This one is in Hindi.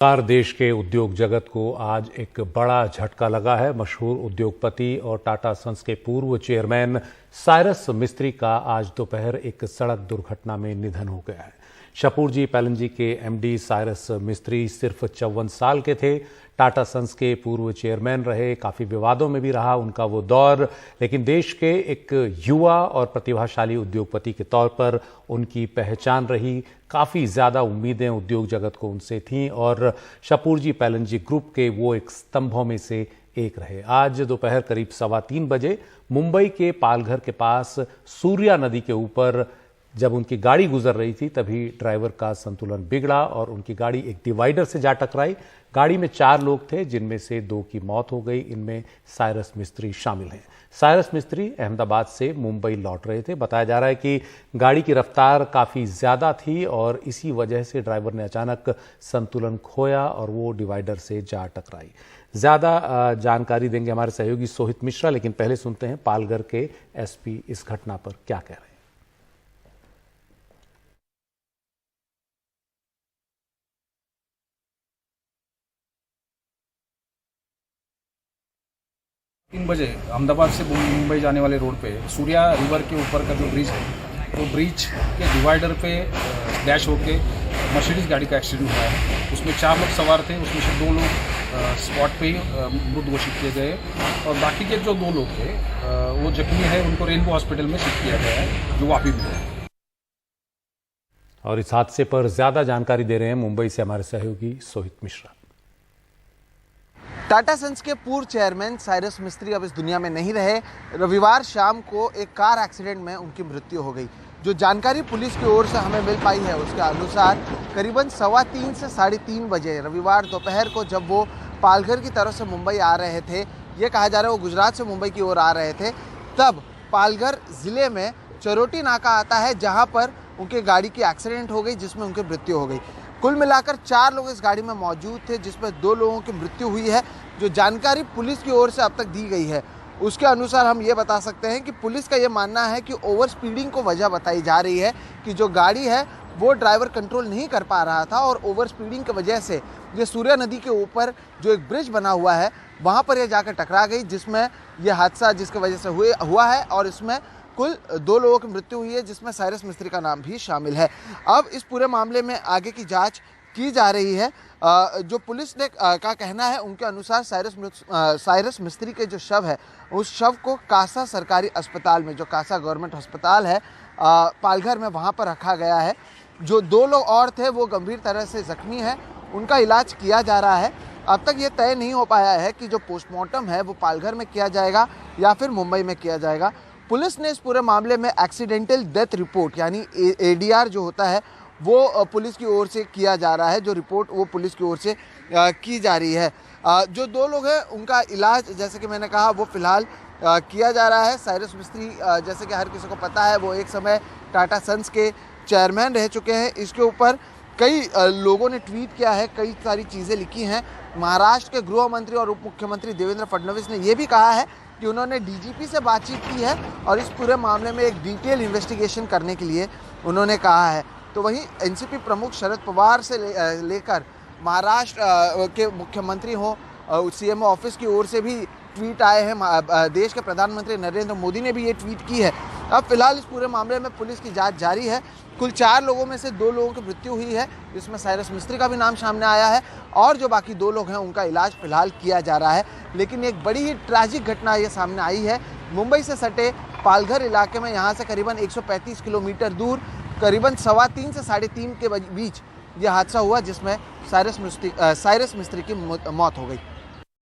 कार देश के उद्योग जगत को आज एक बड़ा झटका लगा है। मशहूर उद्योगपति और टाटा सन्स के पूर्व चेयरमैन साइरस मिस्त्री का आज दोपहर एक सड़क दुर्घटना में निधन हो गया है। शपूरजी पैलनजी के एमडी साइरस मिस्त्री सिर्फ 54 साल के थे। टाटा सन्स के पूर्व चेयरमैन रहे, काफी विवादों में भी रहा उनका वो दौर, लेकिन देश के एक युवा और प्रतिभाशाली उद्योगपति के तौर पर उनकी पहचान रही। काफी ज्यादा उम्मीदें उद्योग जगत को उनसे थीं और शपूरजी पैलनजी ग्रुप के वो एक स्तंभों में से एक रहे। आज दोपहर करीब 3:15 बजे मुंबई के पालघर के पास सूर्या नदी के ऊपर जब उनकी गाड़ी गुजर रही थी तभी ड्राइवर का संतुलन बिगड़ा और उनकी गाड़ी एक डिवाइडर से जा टकराई। गाड़ी में 4 लोग थे, जिनमें से 2 की मौत हो गई। इनमें साइरस मिस्त्री शामिल हैं। साइरस मिस्त्री अहमदाबाद से मुंबई लौट रहे थे। बताया जा रहा है कि गाड़ी की रफ्तार काफ़ी ज़्यादा थी और इसी वजह से ड्राइवर ने अचानक संतुलन खोया और वो डिवाइडर से जा टकराई। ज़्यादा जानकारी देंगे हमारे सहयोगी सोहित मिश्रा, लेकिन पहले सुनते हैं पालघर के एसपी इस घटना पर क्या कह रहे हैं। तीन बजे अहमदाबाद से मुंबई जाने वाले रोड पे सूर्या रिवर के ऊपर का जो ब्रिज है, तो ब्रिज के डिवाइडर पे डैश होके मर्सिडीज गाड़ी का एक्सीडेंट हुआ है। उसमें 4 लोग सवार थे, उसमें से 2 लोग स्पॉट पे ही मृत घोषित किए गए और बाकी के जो 2 लोग थे वो जख्मी है, उनको रेनबो हॉस्पिटल में शिफ्ट किया गया है, जो वापी में है। और इस हादसे पर ज्यादा जानकारी दे रहे हैं मुंबई से हमारे सहयोगी सोहित मिश्रा। टाटा सन्स के पूर्व चेयरमैन साइरस मिस्त्री अब इस दुनिया में नहीं रहे। रविवार शाम को एक कार एक्सीडेंट में उनकी मृत्यु हो गई। जो जानकारी पुलिस की ओर से हमें मिल पाई है उसके अनुसार करीबन 3:15 से 3:30 बजे रविवार दोपहर को जब वो पालघर की तरफ से मुंबई आ रहे थे, ये कहा जा रहा है वो गुजरात से मुंबई की ओर आ रहे थे, तब पालघर ज़िले में चरोटी नाका आता है जहाँ पर उनकी गाड़ी की एक्सीडेंट हो गई, जिसमें उनकी मृत्यु हो गई। कुल मिलाकर 4 लोग इस गाड़ी में मौजूद थे, जिसमें 2 लोगों की मृत्यु हुई है। जो जानकारी पुलिस की ओर से अब तक दी गई है उसके अनुसार हम ये बता सकते हैं कि पुलिस का ये मानना है कि ओवर स्पीडिंग को वजह बताई जा रही है कि जो गाड़ी है वो ड्राइवर कंट्रोल नहीं कर पा रहा था और ओवर स्पीडिंग की वजह से ये सूर्या नदी के ऊपर जो एक ब्रिज बना हुआ है वहाँ पर यह जाकर टकरा गई, जिसमें यह हादसा जिसकी वजह से हुआ है और इसमें कुल 2 लोगों की मृत्यु हुई है, जिसमें साइरस मिस्त्री का नाम भी शामिल है। अब इस पूरे मामले में आगे की जांच की जा रही है। जो पुलिस ने का कहना है उनके अनुसार साइरस मिस्त्री के जो शव है उस शव को कासा सरकारी अस्पताल में, जो कासा गवर्नमेंट अस्पताल है पालघर में, वहाँ पर रखा गया है। जो 2 लोग और थे वो गंभीर तरह से जख्मी हैं, उनका इलाज किया जा रहा है। अब तक ये तय नहीं हो पाया है कि जो पोस्टमार्टम है वो पालघर में किया जाएगा या फिर मुंबई में किया जाएगा। पुलिस ने इस पूरे मामले में एक्सीडेंटल डेथ रिपोर्ट यानी ADR जो होता है वो पुलिस की ओर से किया जा रहा है। जो रिपोर्ट वो पुलिस की ओर से की जा रही है। जो 2 लोग हैं उनका इलाज जैसे कि मैंने कहा वो फिलहाल किया जा रहा है। साइरस मिस्त्री जैसे कि हर किसी को पता है वो एक समय टाटा सन्स के चेयरमैन रह चुके हैं। इसके ऊपर कई लोगों ने ट्वीट किया है, कई सारी चीज़ें लिखी हैं। महाराष्ट्र के गृह मंत्री और उप मुख्यमंत्री देवेंद्र फडणवीस ने ये भी कहा है कि उन्होंने DGP से बातचीत की है और इस पूरे मामले में एक डिटेल इन्वेस्टिगेशन करने के लिए उन्होंने कहा है। तो वहीं NCP प्रमुख शरद पवार से लेकर महाराष्ट्र के मुख्यमंत्री हो, CMO ऑफिस की ओर से भी ट्वीट आए हैं। देश के प्रधानमंत्री नरेंद्र मोदी ने भी ये ट्वीट की है। अब फिलहाल इस पूरे मामले में पुलिस की जांच जारी है। कुल 4 लोगों में से 2 लोगों की मृत्यु हुई है, जिसमें साइरस मिस्त्री का भी नाम सामने आया है और जो बाकी 2 लोग हैं उनका इलाज फिलहाल किया जा रहा है। लेकिन एक बड़ी ही ट्रैजिक घटना ये सामने आई है। मुंबई से सटे पालघर इलाके में, यहाँ से करीबन 135 किलोमीटर दूर करीबन 3:15 से 3:30 के बीच यह हादसा हुआ, जिसमें साइरस मिस्त्री की मौत हो गई।